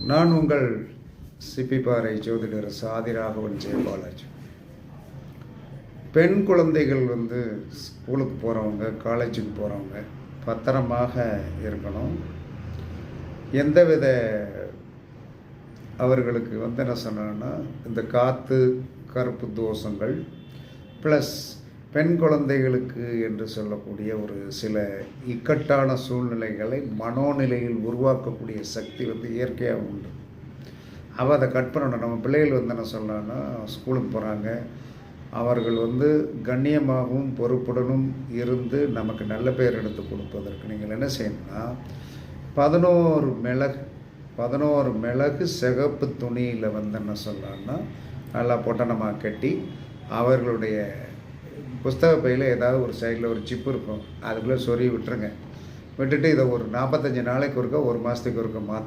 நான் உங்கள் சிப்பிப்பாறை ஜோதிடர் சாதிராகவன் ஜெயபாலாஜி. பெண் குழந்தைகள் ஸ்கூலுக்கு போகிறவங்க, காலேஜுக்கு போகிறவங்க பத்திரமாக இருக்கணும். எந்தவித அவர்களுக்கு என்ன சொன்னாங்கன்னா, இந்த காற்று கருப்பு தோஷங்கள் ப்ளஸ் பெண் குழந்தைகளுக்கு என்று சொல்லக்கூடிய ஒரு சில இக்கட்டான சூழ்நிலைகளை மனோநிலையில் உருவாக்கக்கூடிய சக்தி இயற்கையாக உண்டு. அவள் அதை கட் பண்ணணும். நம்ம பிள்ளைகள் என்ன சொல்லலான்னா, ஸ்கூலுக்கு போகிறாங்க, அவர்கள் கண்ணியமாகவும் பொறுப்புடனும் இருந்து நமக்கு நல்ல பேர் எடுத்து கொடுப்பதற்கு நீங்கள் என்ன செய்யணும்னா, 11 மிளகு சிகப்பு துணியில் என்ன சொல்லலான்னா நல்லா பொட்டணமாக கட்டி அவர்களுடைய புஸ்தக பையில் ஏதாவது ஒரு சைடில் ஒரு சிப்பு இருக்கும், அதுக்குள்ளே சொருகி விட்டுருங்க. விட்டுட்டு இதை ஒரு 45 நாளைக்கு ஒருக்கா, ஒரு மாதத்துக்கு ஒருக்கா மாற்ற